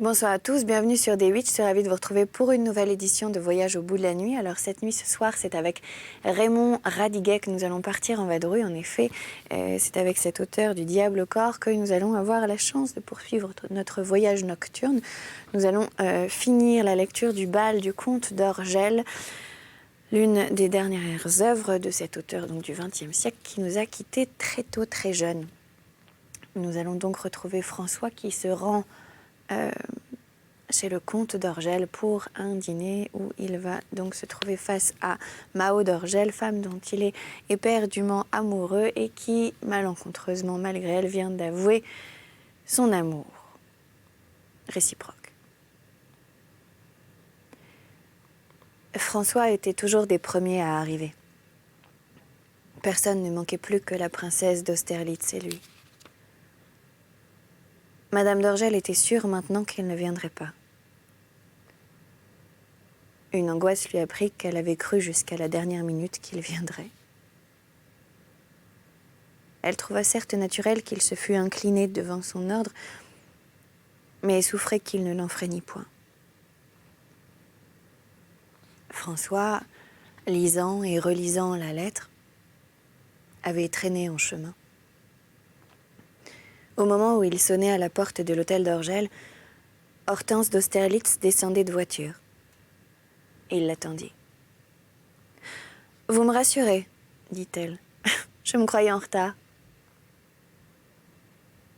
Bonsoir à tous, bienvenue sur D8. Je suis ravie de vous retrouver pour une nouvelle édition de Voyage au bout de la nuit. Alors cette nuit, ce soir, c'est avec Raymond Radiguet que nous allons partir en vadrouille. En effet, c'est avec cet auteur du Diable au corps que nous allons avoir la chance de poursuivre notre voyage nocturne. Nous allons finir la lecture du bal du comte d'Orgel, l'une des dernières œuvres de cet auteur donc du XXe siècle qui nous a quittés très tôt, très jeune. Nous allons donc retrouver François qui se rend chez le comte d'Orgel pour un dîner où il va donc se trouver face à Mao d'Orgel, femme dont il est éperdument amoureux et qui, malencontreusement, malgré elle, vient d'avouer son amour réciproque. François était toujours des premiers à arriver. Personne ne manquait plus que la princesse d'Austerlitz et lui. Madame d'Orgel était sûre maintenant qu'il ne viendrait pas. Une angoisse lui apprit qu'elle avait cru jusqu'à la dernière minute qu'il viendrait. Elle trouva certes naturel qu'il se fût incliné devant son ordre, mais souffrait qu'il ne l'enfreignît point. François, lisant et relisant la lettre, avait traîné en chemin. Au moment où il sonnait à la porte de l'hôtel d'Orgel, Hortense d'Austerlitz descendait de voiture. Il l'attendit. « Vous me rassurez, dit-elle. Je me croyais en retard. »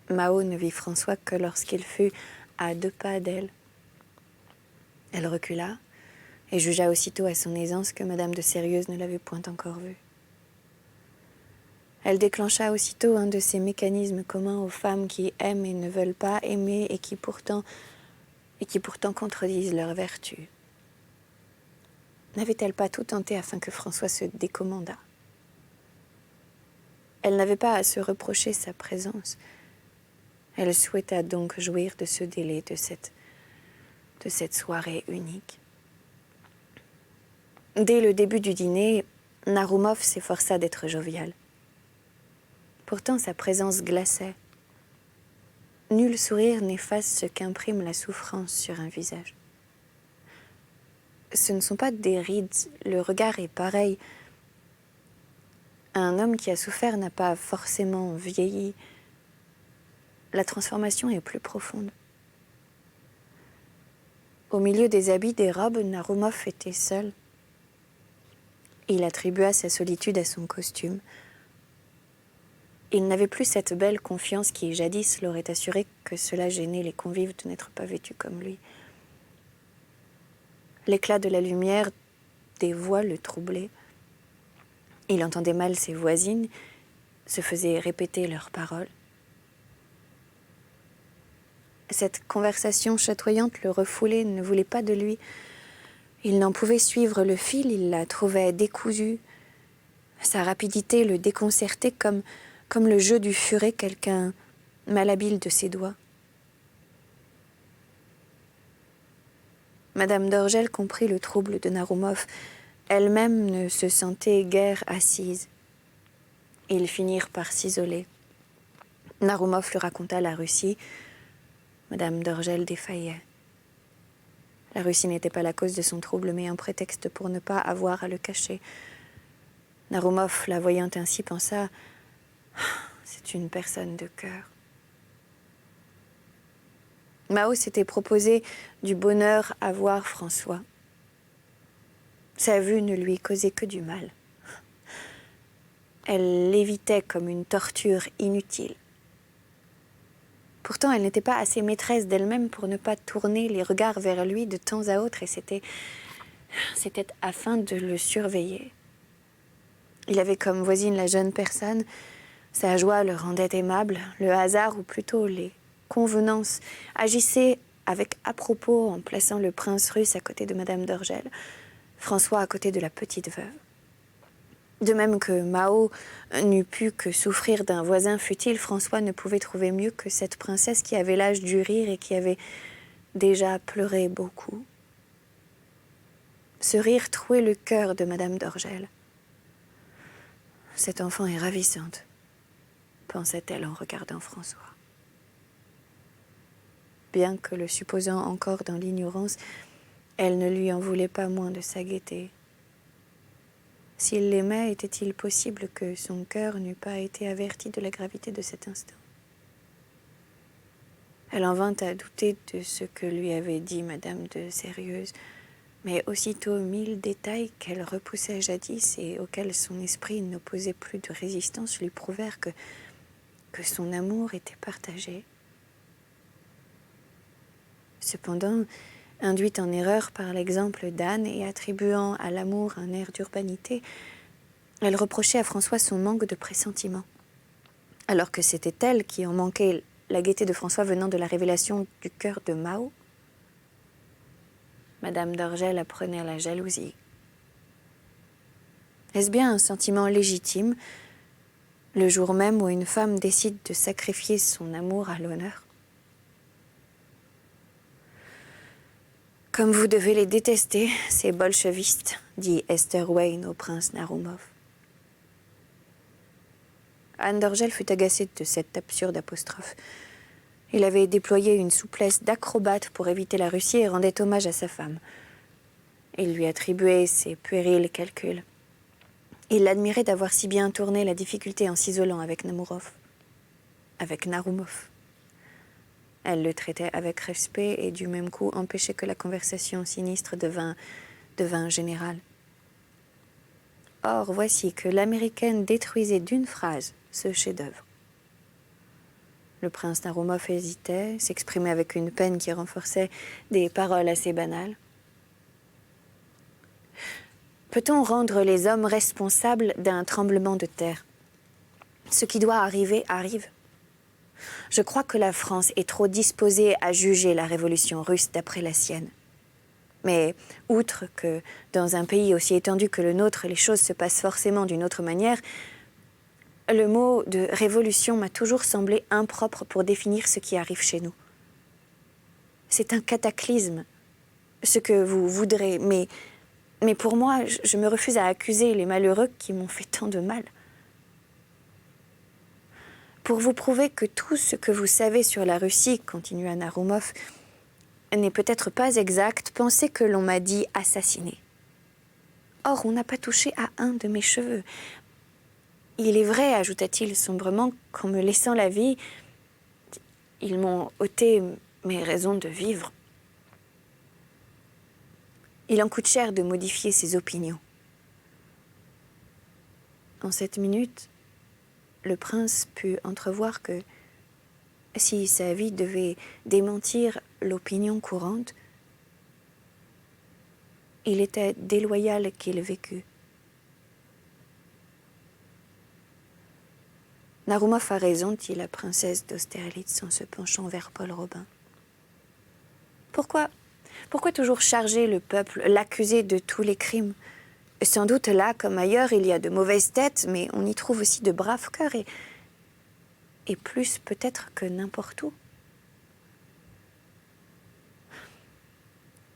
Mao ne vit François que lorsqu'il fut à 2 pas d'elle. Elle recula et jugea aussitôt à son aisance que Madame de Sérieuse ne l'avait point encore vu. Elle déclencha aussitôt un de ces mécanismes communs aux femmes qui aiment et ne veulent pas aimer et qui pourtant contredisent leur vertu. N'avait-elle pas tout tenté afin que François se décommandât? Elle n'avait pas à se reprocher sa présence. Elle souhaita donc jouir de ce délai, de cette soirée unique. Dès le début du dîner, Naroumov s'efforça d'être jovial. Pourtant, sa présence glaçait. Nul sourire n'efface ce qu'imprime la souffrance sur un visage. Ce ne sont pas des rides, le regard est pareil. Un homme qui a souffert n'a pas forcément vieilli. La transformation est plus profonde. Au milieu des habits, des robes, Naroumov était seul. Il attribua sa solitude à son costume. Il n'avait plus cette belle confiance qui, jadis, l'aurait assuré que cela gênait les convives de n'être pas vêtus comme lui. L'éclat de la lumière des voix le troublait. Il entendait mal ses voisines, se faisait répéter leurs paroles. Cette conversation chatoyante le refoulait, ne voulait pas de lui. Il n'en pouvait suivre le fil, il la trouvait décousue. Sa rapidité le déconcertait comme le jeu du furet, quelqu'un malhabile de ses doigts. Madame d'Orgel comprit le trouble de Naroumov. Elle-même ne se sentait guère assise. Ils finirent par s'isoler. Naroumov lui raconta la Russie. Madame d'Orgel défaillait. La Russie n'était pas la cause de son trouble, mais un prétexte pour ne pas avoir à le cacher. Naroumov, la voyant ainsi, pensa « C'est une personne de cœur. » Mao s'était proposé du bonheur à voir François. Sa vue ne lui causait que du mal. Elle l'évitait comme une torture inutile. Pourtant, elle n'était pas assez maîtresse d'elle-même pour ne pas tourner les regards vers lui de temps à autre, et c'était afin de le surveiller. Il avait comme voisine la jeune personne. Sa joie le rendait aimable. Le hasard, ou plutôt les convenances, agissaient avec à-propos en plaçant le prince russe à côté de Madame d'Orgel, François à côté de la petite veuve. De même que Mao n'eût pu que souffrir d'un voisin futile, François ne pouvait trouver mieux que cette princesse qui avait l'âge du rire et qui avait déjà pleuré beaucoup. Ce rire trouait le cœur de Madame d'Orgel. « Cette enfant est ravissante », pensait-elle en regardant François. bien que le supposant encore dans l'ignorance, elle ne lui en voulait pas moins de sa gaieté. S'il l'aimait, était-il possible que son cœur n'eût pas été averti de la gravité de cet instant? Elle en vint à douter de ce que lui avait dit Madame de Sérieuse, mais aussitôt 1000 détails qu'elle repoussait jadis et auxquels son esprit n'opposait plus de résistance lui prouvèrent que son amour était partagé. Cependant, induite en erreur par l'exemple d'Anne et attribuant à l'amour un air d'urbanité, elle reprochait à François son manque de pressentiment, alors que c'était elle qui en manquait, la gaieté de François venant de la révélation du cœur de Mao. Madame d'Argel apprenait à la jalousie. Est-ce bien un sentiment légitime, le jour même où une femme décide de sacrifier son amour à l'honneur? Comme vous devez les détester, ces bolchevistes, dit Esther Wayne au prince Naroumov. Anne d'Orgel fut agacée de cette absurde apostrophe. Il avait déployé une souplesse d'acrobate pour éviter la Russie et rendait hommage à sa femme. Il lui attribuait ses puérils calculs. Il l'admirait d'avoir si bien tourné la difficulté en s'isolant avec Naroumov. Elle le traitait avec respect et du même coup empêchait que la conversation sinistre devint générale. Or, voici que l'Américaine détruisait d'une phrase ce chef-d'œuvre. Le prince Naroumov hésitait, s'exprimait avec une peine qui renforçait des paroles assez banales. Peut-on rendre les hommes responsables d'un tremblement de terre? Ce qui doit arriver, arrive. Je crois que la France est trop disposée à juger la révolution russe d'après la sienne. Mais, outre que dans un pays aussi étendu que le nôtre, les choses se passent forcément d'une autre manière, le mot de révolution m'a toujours semblé impropre pour définir ce qui arrive chez nous. C'est un cataclysme, ce que vous voudrez, mais pour moi, je me refuse à accuser les malheureux qui m'ont fait tant de mal. Pour vous prouver que tout ce que vous savez sur la Russie, continua Naroumov, n'est peut-être pas exact, pensez que l'on m'a dit assassiné. Or, on n'a pas touché à un de mes cheveux. Il est vrai, ajouta-t-il sombrement, qu'en me laissant la vie, ils m'ont ôté mes raisons de vivre. Il en coûte cher de modifier ses opinions. En cette minute, le prince put entrevoir que, si sa vie devait démentir l'opinion courante, il était déloyal qu'il vécût. Naroumov a raison, dit la princesse d'Austerlitz en se penchant vers Paul Robin. Pourquoi toujours charger le peuple, l'accuser de tous les crimes? Sans doute là, comme ailleurs, il y a de mauvaises têtes, mais on y trouve aussi de braves cœurs et plus peut-être que n'importe où.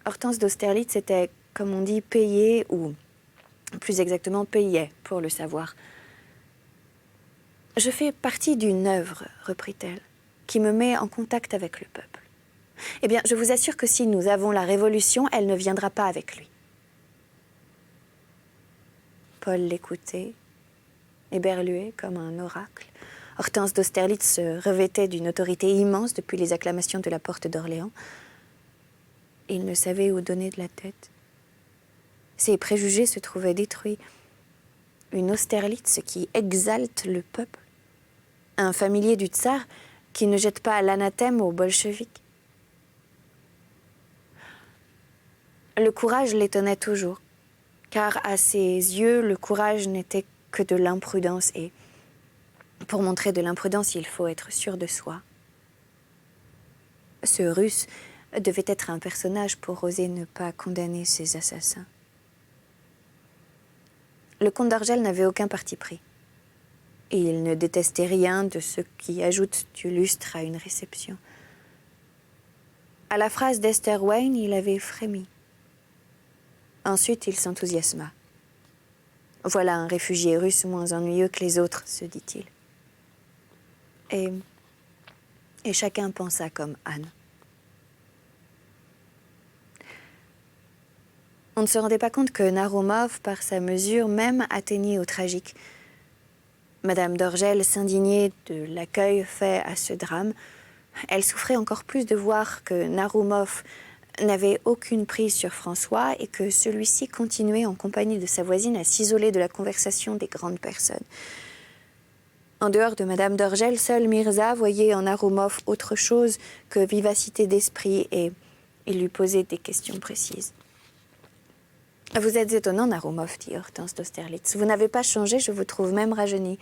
Hortense d'Austerlitz était, comme on dit, payée, ou plus exactement payait, pour le savoir. Je fais partie d'une œuvre, reprit-elle, qui me met en contact avec le peuple. Eh bien, je vous assure que si nous avons la révolution, elle ne viendra pas avec lui. Paul l'écoutait, éberlué comme un oracle. Hortense d'Austerlitz se revêtait d'une autorité immense depuis les acclamations de la porte d'Orléans. Il ne savait où donner de la tête. Ses préjugés se trouvaient détruits. Une Austerlitz qui exalte le peuple. Un familier du tsar qui ne jette pas l'anathème aux bolcheviks. Le courage l'étonnait toujours, car à ses yeux, le courage n'était que de l'imprudence et pour montrer de l'imprudence, il faut être sûr de soi. Ce Russe devait être un personnage pour oser ne pas condamner ses assassins. Le comte d'Argel n'avait aucun parti pris. Et il ne détestait rien de ce qui ajoute du lustre à une réception. À la phrase d'Esther Wayne, il avait frémi. Ensuite, il s'enthousiasma. Voilà un réfugié russe moins ennuyeux que les autres, se dit-il. Et chacun pensa comme Anne. On ne se rendait pas compte que Narumov, par sa mesure même, atteignait au tragique. Madame d'Orgel s'indignait de l'accueil fait à ce drame. Elle souffrait encore plus de voir que Narumov n'avait aucune prise sur François et que celui-ci continuait en compagnie de sa voisine à s'isoler de la conversation des grandes personnes. En dehors de Madame d'Orgel, seul Mirza voyait en Narumov autre chose que vivacité d'esprit et il lui posait des questions précises. « Vous êtes étonnant, Narumov, dit Hortense d'Austerlitz. Vous n'avez pas changé, je vous trouve même rajeuni. »«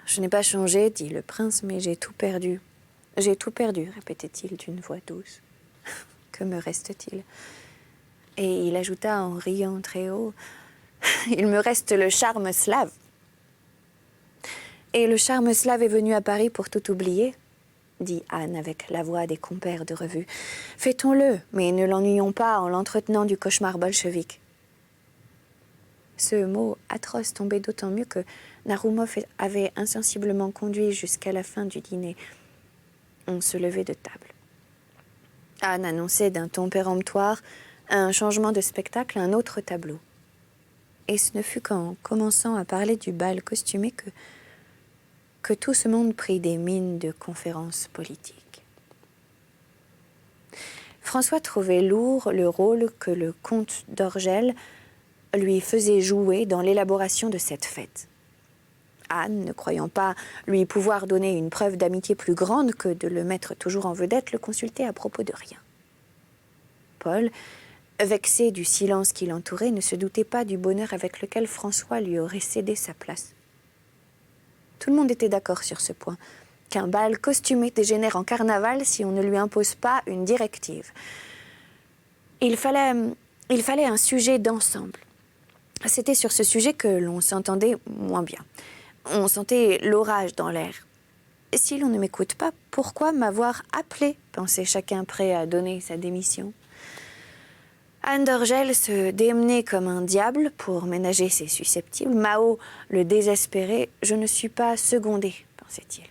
Je n'ai pas changé, dit le prince, mais j'ai tout perdu. »« J'ai tout perdu, répétait-il d'une voix douce. Que me reste-t-il » Et il ajouta en riant très haut, « Il me reste le charme slave. » « Et le charme slave est venu à Paris pour tout oublier ?» dit Anne avec la voix des compères de revue. « Fêtons-le, mais ne l'ennuyons pas en l'entretenant du cauchemar bolchevique. » Ce mot atroce tombait d'autant mieux que Narumov avait insensiblement conduit jusqu'à la fin du dîner. On se levait de table. Anne annonçait d'un ton péremptoire un changement de spectacle, un autre tableau. Et ce ne fut qu'en commençant à parler du bal costumé que tout ce monde prit des mines de conférences politiques. François trouvait lourd le rôle que le comte d'Orgel lui faisait jouer dans l'élaboration de cette fête. Anne, ne croyant pas lui pouvoir donner une preuve d'amitié plus grande que de le mettre toujours en vedette, le consultait à propos de rien. Paul, vexé du silence qui l'entourait, ne se doutait pas du bonheur avec lequel François lui aurait cédé sa place. Tout le monde était d'accord sur ce point, qu'un bal costumé dégénère en carnaval si on ne lui impose pas une directive. Il fallait un sujet d'ensemble. C'était sur ce sujet que l'on s'entendait moins bien. On sentait l'orage dans l'air. Si l'on ne m'écoute pas, pourquoi m'avoir appelé, pensait chacun prêt à donner sa démission. Anne d'Orgel se démenait comme un diable pour ménager ses susceptibles. Mao le désespérait. « Je ne suis pas secondée », pensait-il.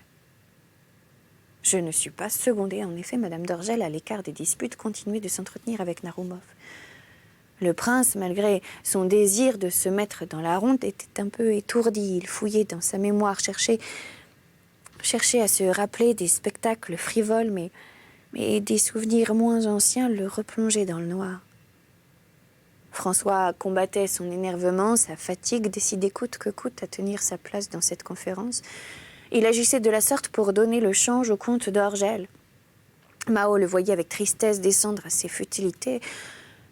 Je ne suis pas secondée. En effet, Madame d'Orgel, à l'écart des disputes, continuait de s'entretenir avec Narumov. Le prince, malgré son désir de se mettre dans la ronde, était un peu étourdi. Il fouillait dans sa mémoire, cherchait à se rappeler des spectacles frivoles, mais des souvenirs moins anciens le replongeaient dans le noir. François combattait son énervement, sa fatigue, décidé coûte que coûte à tenir sa place dans cette conférence. Il agissait de la sorte pour donner le change au comte d'Orgel. Mao le voyait avec tristesse descendre à ses futilités.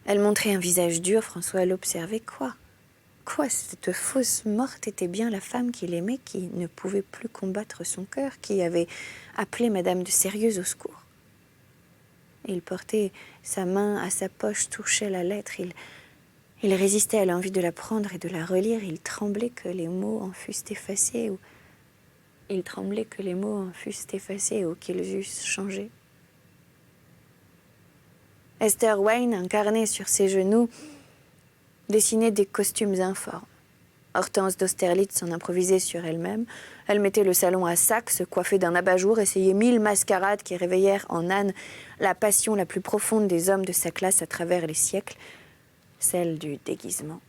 Elle montrait un visage dur, François l'observait. Quoi, cette fausse morte était bien la femme qu'il aimait, qui ne pouvait plus combattre son cœur, qui avait appelé Madame de Sérieuse au secours. Il portait sa main à sa poche, touchait la lettre, il résistait à l'envie de la prendre et de la relire. Il tremblait que les mots en fussent effacés ou qu'ils eussent changé. Esther Wayne, incarnée sur ses genoux, dessinait des costumes informes. Hortense d'Austerlitz s'en improvisait sur elle-même. Elle mettait le salon à sac, se coiffait d'un abat-jour, essayait 1000 mascarades qui réveillèrent en Anne la passion la plus profonde des hommes de sa classe à travers les siècles, celle du déguisement.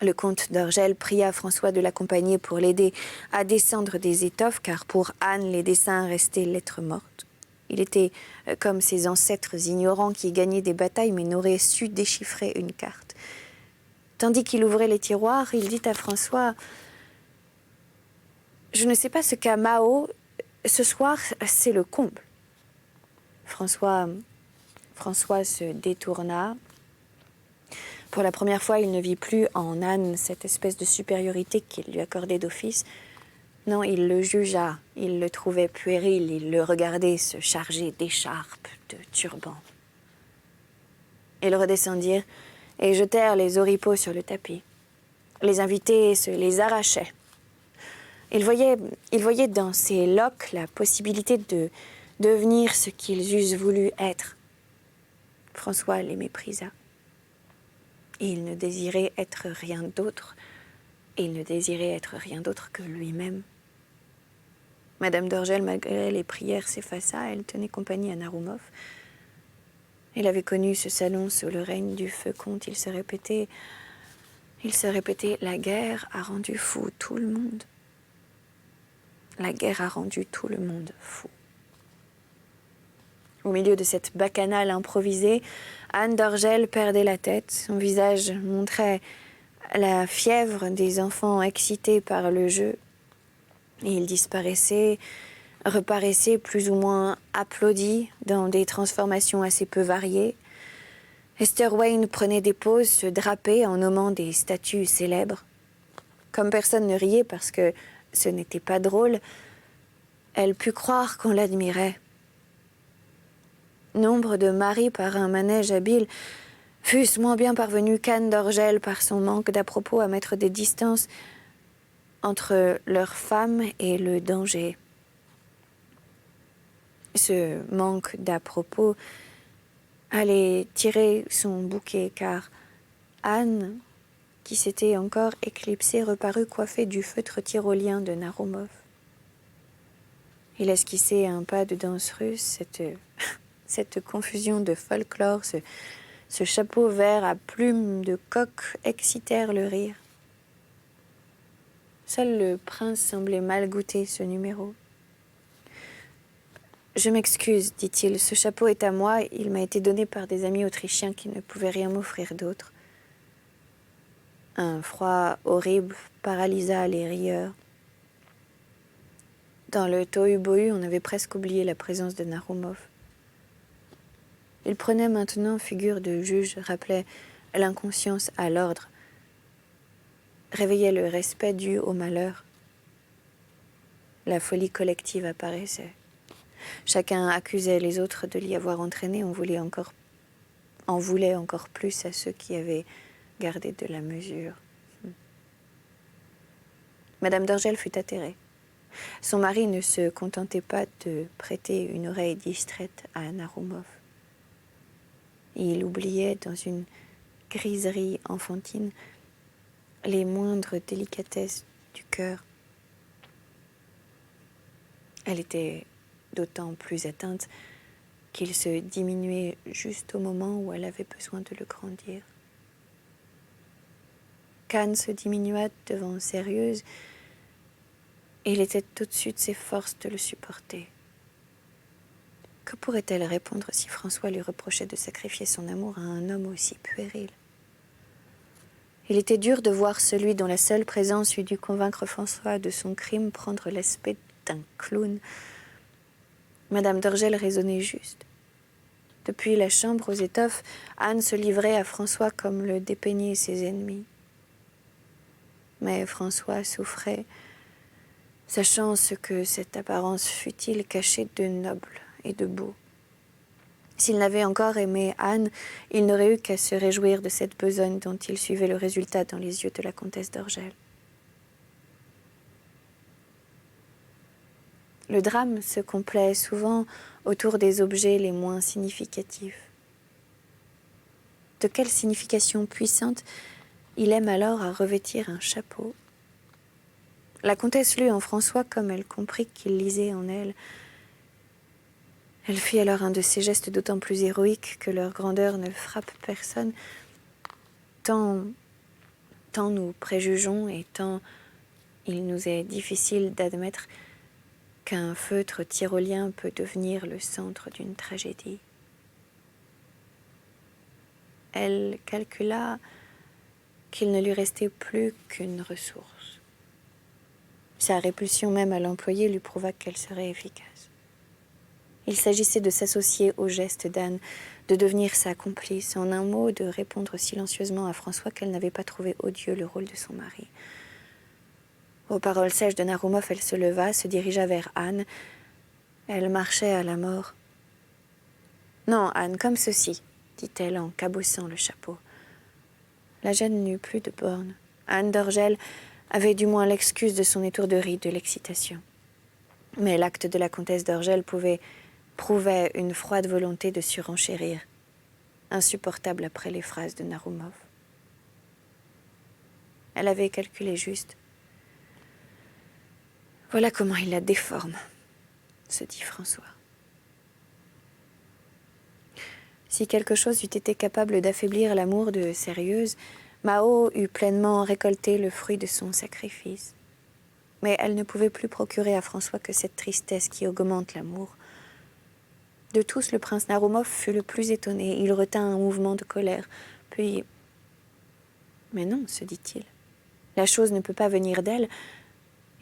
Le comte d'Orgel pria François de l'accompagner pour l'aider à descendre des étoffes, car pour Anne, les dessins restaient lettres mortes. Il était comme ses ancêtres ignorants qui gagnaient des batailles mais n'auraient su déchiffrer une carte. Tandis qu'il ouvrait les tiroirs, il dit à François « Je ne sais pas ce qu'a Mao. Ce soir, c'est le comble. » François se détourna. Pour la première fois, il ne vit plus en Anne cette espèce de supériorité qu'il lui accordait d'office. Non, il le jugea, il le trouvait puéril, il le regardait se charger d'écharpes, de turbans. Ils redescendirent et jetèrent les oripeaux sur le tapis. Les invités se les arrachaient. Il voyait dans ces loques la possibilité de devenir ce qu'ils eussent voulu être. François les méprisa. Il ne désirait être rien d'autre. Il ne désirait être rien d'autre que lui-même. Madame d'Orgel, malgré les prières, s'effaça. Elle tenait compagnie à Narumov. Il avait connu ce salon sous le règne du feu comte. Il se répétait, la guerre a rendu fou tout le monde. La guerre a rendu tout le monde fou. Au milieu de cette bacchanale improvisée, Anne d'Orgel perdait la tête. Son visage montrait la fièvre des enfants excités par le jeu. Et il disparaissait, reparaissait plus ou moins applaudi dans des transformations assez peu variées. Esther Wayne prenait des pauses, se drapait en nommant des statues célèbres. Comme personne ne riait parce que ce n'était pas drôle, elle put croire qu'on l'admirait. Nombre de maris par un manège habile fussent moins bien parvenus qu'Anne d'Orgel par son manque d'à-propos à mettre des distances entre leur femme et le danger. Ce manque d'à-propos allait tirer son bouquet, car Anne, qui s'était encore éclipsée, reparut coiffée du feutre tyrolien de Narumov. Il esquissait un pas de danse russe, cette confusion de folklore, ce chapeau vert à plumes de coq excitèrent le rire. Seul le prince semblait mal goûter ce numéro. « Je m'excuse, dit-il, ce chapeau est à moi, il m'a été donné par des amis autrichiens qui ne pouvaient rien m'offrir d'autre. » Un froid horrible paralysa les rieurs. Dans le tohu-bohu, on avait presque oublié la présence de Narumov. Il prenait maintenant figure de juge, rappelait l'inconscience à l'ordre, réveillait le respect dû au malheur. La folie collective apparaissait. Chacun accusait les autres de l'y avoir entraîné. On voulait encore plus à ceux qui avaient gardé de la mesure. Madame d'Orgel fut atterrée. Son mari ne se contentait pas de prêter une oreille distraite à Narumov. Il oubliait dans une griserie enfantine les moindres délicatesses du cœur. Elle était d'autant plus atteinte qu'il se diminuait juste au moment où elle avait besoin de le grandir. Cannes se diminua devant Sérieuse et il était au-dessus de ses forces de le supporter. Que pourrait-elle répondre si François lui reprochait de sacrifier son amour à un homme aussi puéril? Il était dur de voir celui dont la seule présence eût dû convaincre François de son crime prendre l'aspect d'un clown. Madame d'Orgel raisonnait juste. Depuis la chambre aux étoffes, Anne se livrait à François comme le dépeignaient ses ennemis. Mais François souffrait, sachant ce que cette apparence futile cachait de noble et de beau. S'il n'avait encore aimé Anne, il n'aurait eu qu'à se réjouir de cette besogne dont il suivait le résultat dans les yeux de la comtesse d'Orgel. Le drame se complaît souvent autour des objets les moins significatifs. De quelle signification puissante il aime alors à revêtir un chapeau. La comtesse lut en François comme elle comprit qu'il lisait en elle. Elle fit alors un de ces gestes d'autant plus héroïques que leur grandeur ne frappe personne, tant nous préjugeons et tant il nous est difficile d'admettre qu'un feutre tyrolien peut devenir le centre d'une tragédie. Elle calcula qu'il ne lui restait plus qu'une ressource. Sa répulsion même à l'employer lui prouva qu'elle serait efficace. Il s'agissait de s'associer au geste d'Anne, de devenir sa complice, en un mot, de répondre silencieusement à François qu'elle n'avait pas trouvé odieux le rôle de son mari. Aux paroles sèches de Narumov, elle se leva, se dirigea vers Anne. Elle marchait à la mort. « Non, Anne, comme ceci, » dit-elle en cabossant le chapeau. La jeune n'eut plus de bornes. Anne d'Orgel avait du moins l'excuse de son étourderie, de l'excitation. Mais l'acte de la comtesse d'Orgel prouvait une froide volonté de surenchérir, insupportable après les phrases de Narumov. Elle avait calculé juste. Voilà comment il la déforme, se dit François. Si quelque chose eût été capable d'affaiblir l'amour de Sérieuse, Mao eût pleinement récolté le fruit de son sacrifice. Mais elle ne pouvait plus procurer à François que cette tristesse qui augmente l'amour. De tous, le prince Narumov fut le plus étonné. Il retint un mouvement de colère. Puis... Mais non, se dit-il. La chose ne peut pas venir d'elle.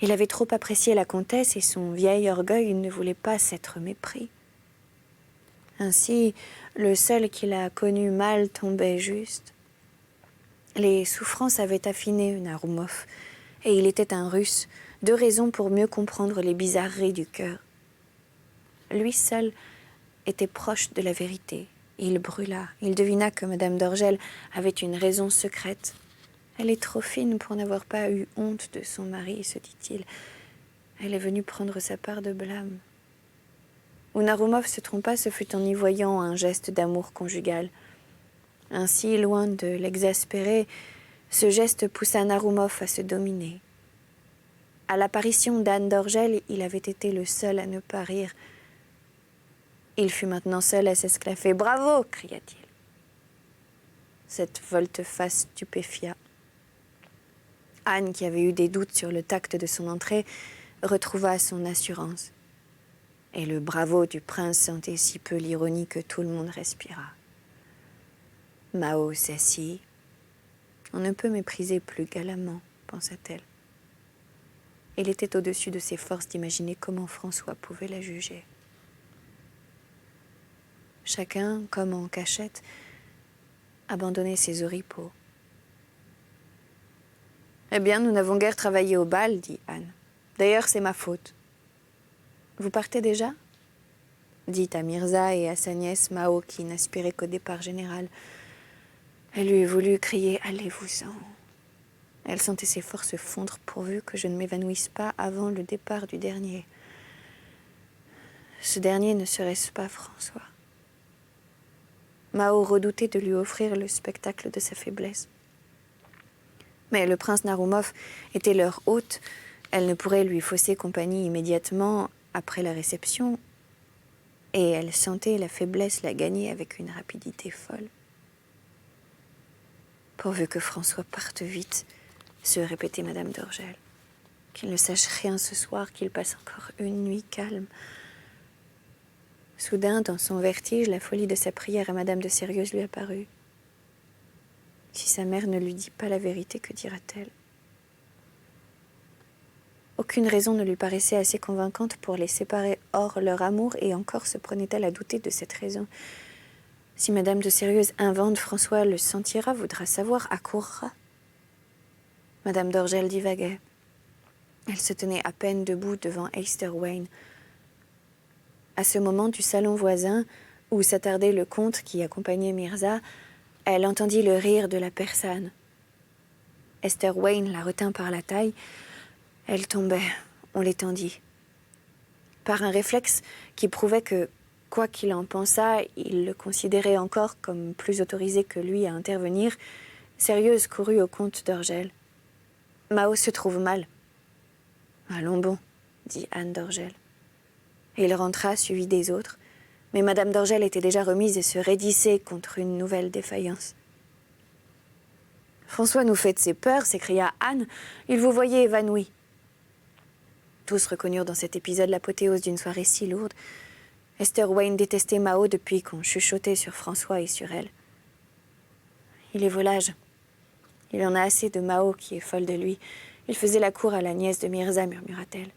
Il avait trop apprécié la comtesse et son vieil orgueil ne voulait pas s'être mépris. Ainsi, le seul qui l'a connu mal tombait juste. Les souffrances avaient affiné Narumov, et il était un Russe, 2 raisons pour mieux comprendre les bizarreries du cœur. Lui seul était proche de la vérité. Il brûla. Il devina que Madame d'Orgel avait une raison secrète. Elle est trop fine pour n'avoir pas eu honte de son mari, se dit-il. Elle est venue prendre sa part de blâme. Où Narumov se trompa, ce fut en y voyant un geste d'amour conjugal. Ainsi, loin de l'exaspérer, ce geste poussa Narumov à se dominer. À l'apparition d'Anne d'Orgel, il avait été le seul à ne pas rire. Il fut maintenant seul à s'esclaffer. « Bravo !» cria-t-il. Cette volte-face stupéfia. Anne, qui avait eu des doutes sur le tact de son entrée, retrouva son assurance. Et le bravo du prince sentait si peu l'ironie que tout le monde respira. Mao s'assit. On ne peut mépriser plus galamment, pensa-t-elle. Il était au-dessus de ses forces d'imaginer comment François pouvait la juger. Chacun, comme en cachette, abandonnait ses oripeaux. « Eh bien, nous n'avons guère travaillé au bal, dit Anne. D'ailleurs, c'est ma faute. »« Vous partez déjà ?» dit à Mirza et à sa nièce Mao, qui n'aspirait qu'au départ général. Elle eût voulu crier « Allez-vous-en !» Elle sentait ses forces fondre pourvu que je ne m'évanouisse pas avant le départ du dernier. Ce dernier ne serait-ce pas François? Mao redoutait de lui offrir le spectacle de sa faiblesse. Mais le prince Narumov était leur hôte. Elle ne pourrait lui fausser compagnie immédiatement après la réception, et elle sentait la faiblesse la gagner avec une rapidité folle. Pourvu que François parte vite, se répétait Madame d'Orgel. Qu'il ne sache rien ce soir, qu'il passe encore une nuit calme. Soudain, dans son vertige, la folie de sa prière à Madame de Sérieuse lui apparut. Si sa mère ne lui dit pas la vérité, que dira-t-elle? Aucune raison ne lui paraissait assez convaincante pour les séparer hors leur amour, et encore se prenait-elle à douter de cette raison. Si Madame de Sérieuse invente, François le sentira, voudra savoir, accourra. Madame d'Orgel divaguait. Elle se tenait à peine debout devant Eyster Wayne. À ce moment du salon voisin, où s'attardait le comte qui accompagnait Mirza, elle entendit le rire de la persane. Esther Wayne la retint par la taille. Elle tombait, on l'étendit. Par un réflexe qui prouvait que, quoi qu'il en pensât, il le considérait encore comme plus autorisé que lui à intervenir, Sérieuse courut au comte d'Orgel. « Mao se trouve mal. »« Allons bon, » dit Anne d'Orgel. Il rentra, suivi des autres, mais Madame d'Orgel était déjà remise et se raidissait contre une nouvelle défaillance. « François nous fait de ses peurs, » s'écria Anne. « Il vous voyait évanoui. » Tous reconnurent dans cet épisode l'apothéose d'une soirée si lourde. Esther Wayne détestait Mao depuis qu'on chuchotait sur François et sur elle. Il est volage. Il en a assez de Mao qui est folle de lui. Il faisait la cour à la nièce de Mirza, murmura-t-elle,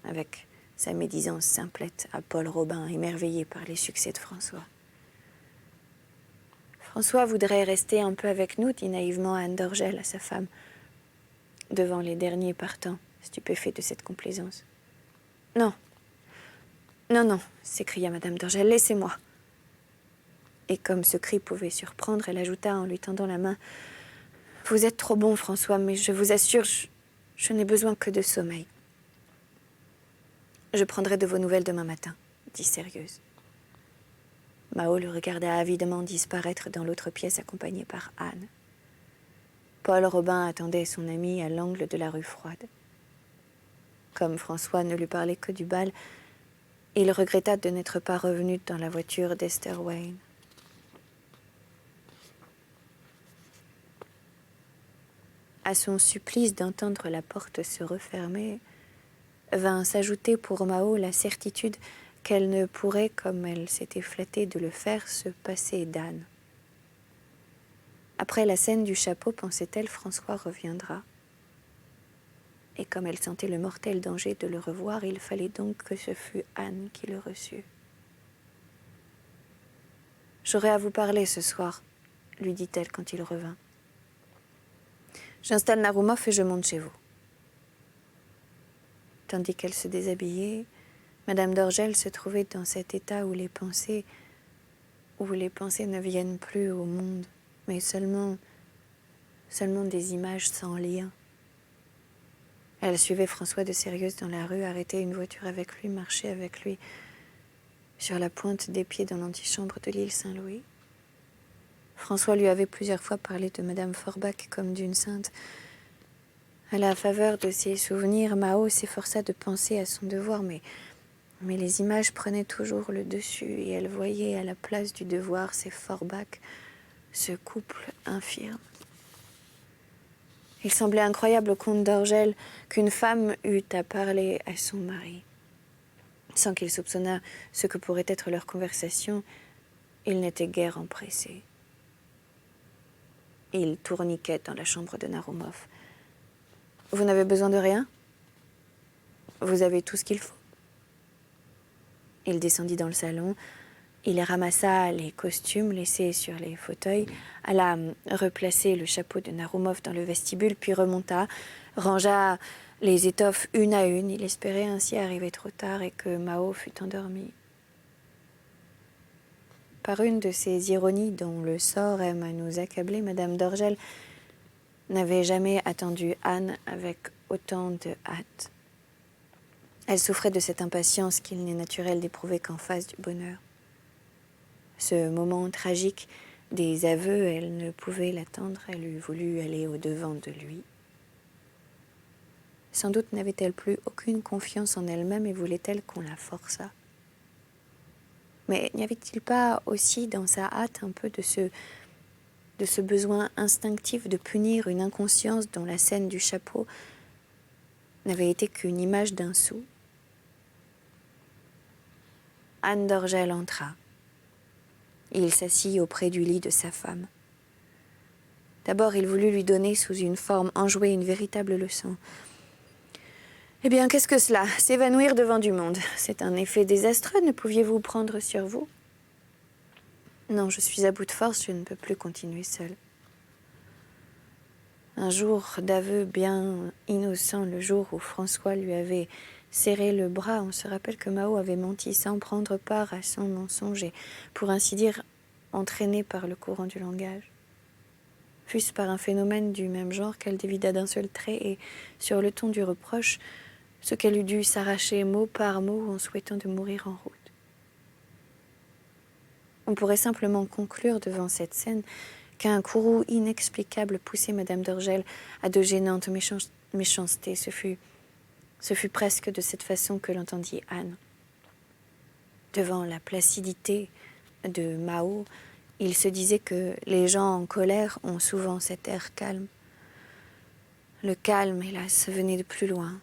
avec sa médisance simplette à Paul Robin, émerveillé par les succès de François. François voudrait rester un peu avec nous, dit naïvement Anne d'Orgel à sa femme, devant les derniers partants, stupéfait de cette complaisance. « Non, non, non, s'écria Madame d'Orgel, laissez-moi. » Et comme ce cri pouvait surprendre, elle ajouta en lui tendant la main, « Vous êtes trop bon, François, mais je vous assure, je n'ai besoin que de sommeil. » « Je prendrai de vos nouvelles demain matin, » dit Sérieuse. Mao le regarda avidement disparaître dans l'autre pièce accompagné par Anne. Paul Robin attendait son ami à l'angle de la rue Froide. Comme François ne lui parlait que du bal, il regretta de n'être pas revenu dans la voiture d'Esther Wayne. à son supplice d'entendre la porte se refermer, vint s'ajouter pour Mao la certitude qu'elle ne pourrait, comme elle s'était flattée de le faire, se passer d'Anne. Après la scène du chapeau, pensait-elle, François reviendra. Et comme elle sentait le mortel danger de le revoir, il fallait donc que ce fût Anne qui le reçût. « J'aurai à vous parler ce soir, lui dit-elle quand il revint. J'installe Narumov et je monte chez vous. » Tandis qu'elle se déshabillait, Madame d'Orgel se trouvait dans cet état où les pensées ne viennent plus au monde, mais seulement des images sans lien. Elle suivait François de Sérieuse dans la rue, arrêtait une voiture avec lui, marchait avec lui sur la pointe des pieds dans l'antichambre de l'île Saint-Louis. François lui avait plusieurs fois parlé de Madame Forbach comme d'une sainte. À la faveur de ses souvenirs, Mao s'efforça de penser à son devoir, mais les images prenaient toujours le dessus et elle voyait à la place du devoir ces Forbach, ce couple infirme. Il semblait incroyable au comte d'Orgel qu'une femme eût à parler à son mari. Sans qu'il soupçonnât ce que pourrait être leur conversation, il n'était guère empressé. Il tourniquait dans la chambre de Narumov. « Vous n'avez besoin de rien? Vous avez tout ce qu'il faut. » Il descendit dans le salon. Il ramassa les costumes laissés sur les fauteuils, alla replacer le chapeau de Narumov dans le vestibule, puis remonta, rangea les étoffes une à une. Il espérait ainsi arriver trop tard et que Mao fût endormi. Par une de ces ironies dont le sort aime à nous accabler, Madame d'Orgel n'avait jamais attendu Anne avec autant de hâte. Elle souffrait de cette impatience qu'il n'est naturel d'éprouver qu'en face du bonheur. Ce moment tragique des aveux, elle ne pouvait l'attendre, elle eût voulu aller au-devant de lui. Sans doute n'avait-elle plus aucune confiance en elle-même et voulait-elle qu'on la forçât. Mais n'y avait-il pas aussi dans sa hâte un peu de ce besoin instinctif de punir une inconscience dont la scène du chapeau n'avait été qu'une image d'un sou? Anne d'Orgel entra. Il s'assit auprès du lit de sa femme. D'abord, il voulut lui donner sous une forme enjouée une véritable leçon. « Eh bien, qu'est-ce que cela? S'évanouir devant du monde. C'est un effet désastreux, ne pouviez-vous prendre sur vous? » « Non, je suis à bout de force, je ne peux plus continuer seule. » Un jour d'aveu bien innocent, le jour où François lui avait serré le bras, on se rappelle que Mao avait menti sans prendre part à son mensonge et, pour ainsi dire, entraîné par le courant du langage. Fût-ce par un phénomène du même genre qu'elle dévida d'un seul trait et, sur le ton du reproche, ce qu'elle eût dû s'arracher mot par mot en souhaitant de mourir en route. On pourrait simplement conclure devant cette scène qu'un courroux inexplicable poussait Madame d'Orgel à de gênantes méchancetés. Ce fut presque de cette façon que l'entendit Anne. Devant la placidité de Mao, il se disait que les gens en colère ont souvent cet air calme. Le calme, hélas, venait de plus loin.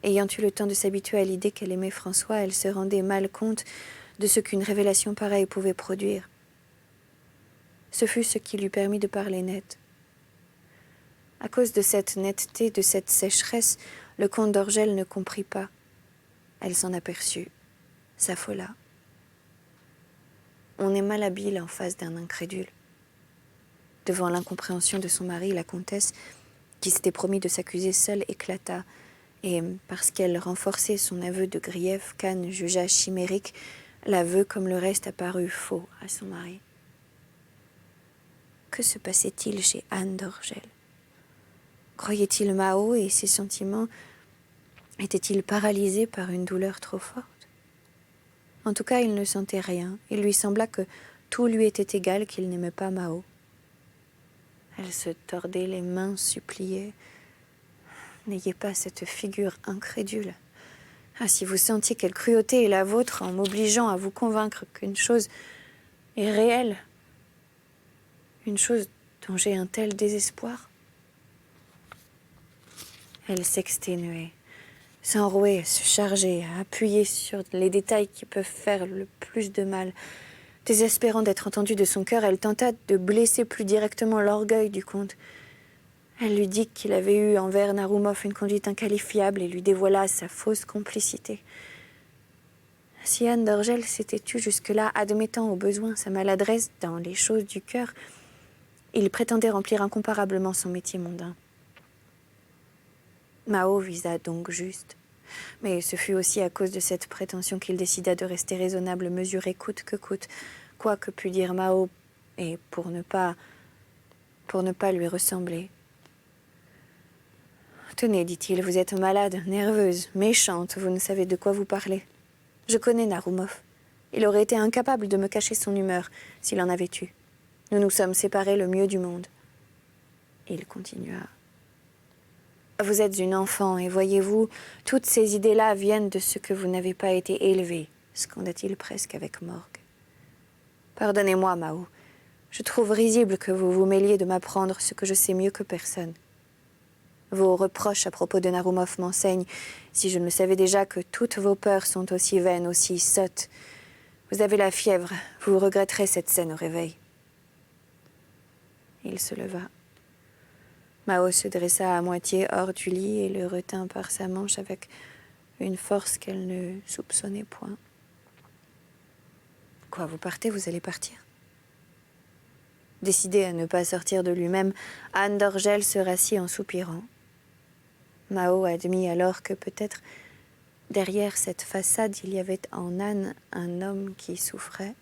Ayant eu le temps de s'habituer à l'idée qu'elle aimait François, elle se rendait mal compte de ce qu'une révélation pareille pouvait produire. Ce fut ce qui lui permit de parler net. À cause de cette netteté, de cette sécheresse, le comte d'Orgel ne comprit pas. Elle s'en aperçut, s'affola. On est malhabile en face d'un incrédule. Devant l'incompréhension de son mari, la comtesse, qui s'était promis de s'accuser seule, éclata, et parce qu'elle renforçait son aveu de grief qu'Anne jugea chimérique, l'aveu comme le reste apparut faux à son mari. Que se passait-il chez Anne d'Orgel? Croyait-il Mao et ses sentiments étaient-ils paralysés par une douleur trop forte? En tout cas, il ne sentait rien. Il lui sembla que tout lui était égal, qu'il n'aimait pas Mao. Elle se tordait les mains, suppliait. « N'ayez pas cette figure incrédule. Ah, si vous sentiez quelle cruauté est la vôtre en m'obligeant à vous convaincre qu'une chose est réelle, une chose dont j'ai un tel désespoir. » Elle s'exténuait, s'enrouait, à se charger, à appuyer sur les détails qui peuvent faire le plus de mal. Désespérant d'être entendue de son cœur, elle tenta de blesser plus directement l'orgueil du comte. Elle lui dit qu'il avait eu envers Naroumov une conduite inqualifiable et lui dévoila sa fausse complicité. Si Anne d'Orgel s'était tue jusque-là, admettant au besoin sa maladresse dans les choses du cœur, il prétendait remplir incomparablement son métier mondain. Mao visa donc juste. Mais ce fut aussi à cause de cette prétention qu'il décida de rester raisonnable, mesuré coûte que coûte, quoi que pût dire Mao, et pour ne pas lui ressembler. « Tenez, dit-il, vous êtes malade, nerveuse, méchante, vous ne savez de quoi vous parlez. Je connais Naroumov. Il aurait été incapable de me cacher son humeur s'il en avait eu. Nous nous sommes séparés le mieux du monde. » Il continua. « Vous êtes une enfant, et voyez-vous, toutes ces idées-là viennent de ce que vous n'avez pas été élevée, scanda-t-il presque avec morgue. Pardonnez-moi, Mao. Je trouve risible que vous vous mêliez de m'apprendre ce que je sais mieux que personne. Vos reproches à propos de Naroumov m'enseignent, si je ne le savais déjà, que toutes vos peurs sont aussi vaines, aussi sottes. Vous avez la fièvre, vous regretterez cette scène au réveil. » Il se leva. Mao se dressa à moitié hors du lit et le retint par sa manche avec une force qu'elle ne soupçonnait point. « Quoi, vous partez, vous allez partir ?» Décidé à ne pas sortir de lui-même, Anne d'Orgel se rassit en soupirant. Mao admit alors que peut-être derrière cette façade il y avait en Anne un homme qui souffrait,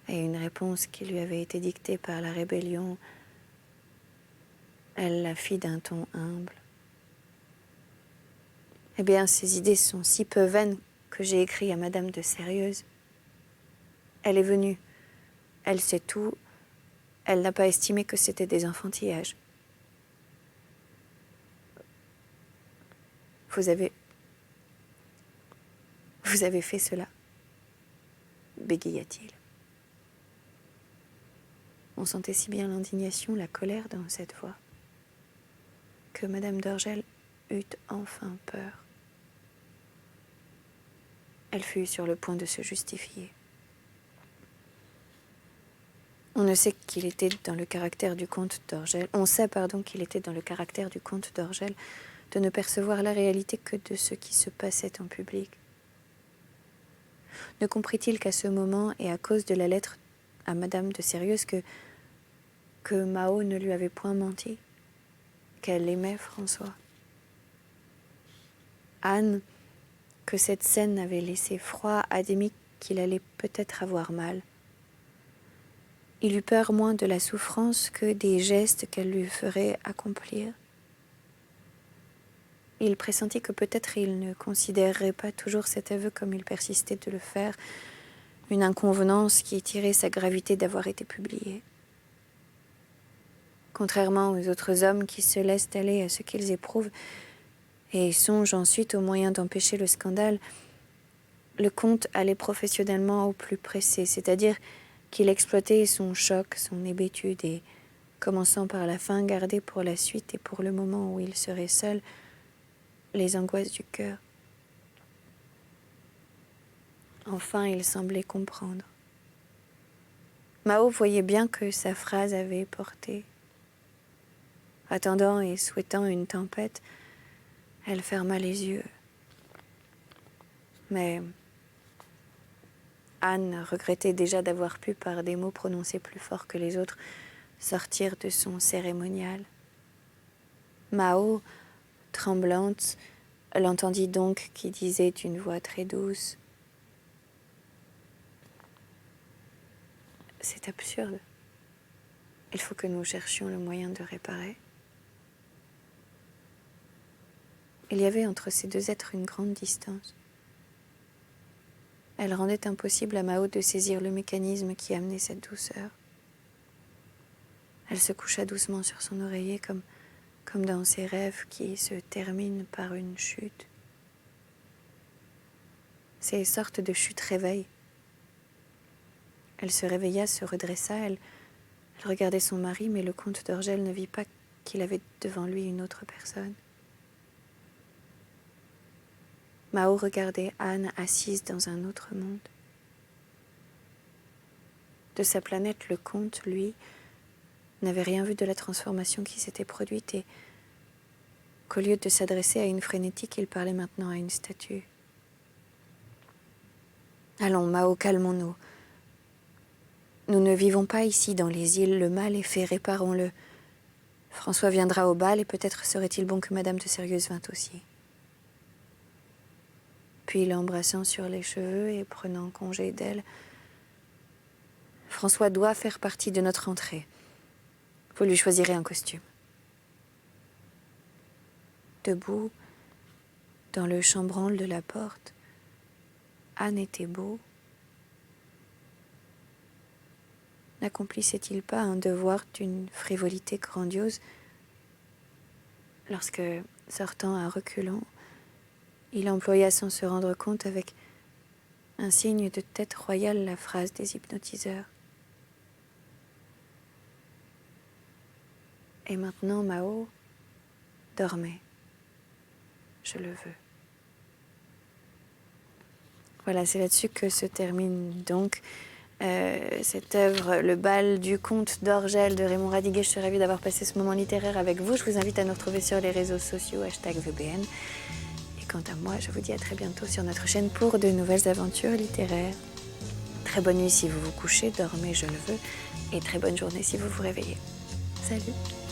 et une réponse qui lui avait été dictée par la rébellion. Elle la fit d'un ton humble. « Eh bien, ces idées sont si peu vaines que j'ai écrit à Madame de Sérieuse. Elle est venue, elle sait tout, elle n'a pas estimé que c'était des enfantillages. Vous avez fait cela, bégaya-t-il. On sentait si bien l'indignation, la colère dans cette voix, que Madame d'Orgel eut enfin peur. Elle fut sur le point de se justifier. On sait qu'il était dans le caractère du comte d'Orgel. On sait, qu'il était dans le caractère du comte d'Orgel de ne percevoir la réalité que de ce qui se passait en public. Ne comprit-il qu'à ce moment, et à cause de la lettre à Madame de Sérieuse, que Mao ne lui avait point menti, qu'elle aimait François. Anne, que cette scène avait laissé froid, admit qu'il allait peut-être avoir mal. Il eut peur moins de la souffrance que des gestes qu'elle lui ferait accomplir. Il pressentit que peut-être il ne considérerait pas toujours cet aveu comme il persistait de le faire, une inconvenance qui tirait sa gravité d'avoir été publiée. Contrairement aux autres hommes qui se laissent aller à ce qu'ils éprouvent et songent ensuite aux moyens d'empêcher le scandale, le comte allait professionnellement au plus pressé, c'est-à-dire qu'il exploitait son choc, son hébétude et, commençant par la faim, gardait pour la suite et pour le moment où il serait seul, les angoisses du cœur. Enfin, il semblait comprendre. Mao voyait bien que sa phrase avait porté. Attendant et souhaitant une tempête, elle ferma les yeux. Mais Anne regrettait déjà d'avoir pu, par des mots prononcés plus forts que les autres, sortir de son cérémonial. Mao, tremblante, l'entendit donc qui disait d'une voix très douce: « C'est absurde. Il faut que nous cherchions le moyen de réparer. » Il y avait entre ces deux êtres une grande distance. Elle rendait impossible à Mao de saisir le mécanisme qui amenait cette douceur. Elle se coucha doucement sur son oreiller comme dans ces rêves qui se terminent par une chute. Ces sortes de chutes réveillent. Elle se réveilla, se redressa, elle regardait son mari, mais le comte d'Orgel ne vit pas qu'il avait devant lui une autre personne. Mao regardait Anne assise dans un autre monde. De sa planète, le comte, lui, n'avait rien vu de la transformation qui s'était produite et qu'au lieu de s'adresser à une frénétique, il parlait maintenant à une statue. Allons, Mao, calmons-nous. Nous ne vivons pas ici dans les îles, le mal est fait, réparons-le. François viendra au bal et peut-être serait-il bon que Madame de Sérieuse vînt aussi. Puis l'embrassant sur les cheveux et prenant congé d'elle, François doit faire partie de notre entrée. Vous lui choisirez un costume. Debout, dans le chambranle de la porte, Anne était beau. N'accomplissait-il pas un devoir d'une frivolité grandiose lorsque, sortant à reculons, il employa sans se rendre compte avec un signe de tête royale la phrase des hypnotiseurs. Et maintenant, Mao, dormez. Je le veux. Voilà, c'est là-dessus que se termine donc cette œuvre, Le bal du comte d'Orgel de Raymond Radiguet. Je suis ravie d'avoir passé ce moment littéraire avec vous. Je vous invite à nous retrouver sur les réseaux sociaux, #VBN. Et quant à moi, je vous dis à très bientôt sur notre chaîne pour de nouvelles aventures littéraires. Très bonne nuit si vous vous couchez, dormez, je le veux. Et très bonne journée si vous vous réveillez. Salut!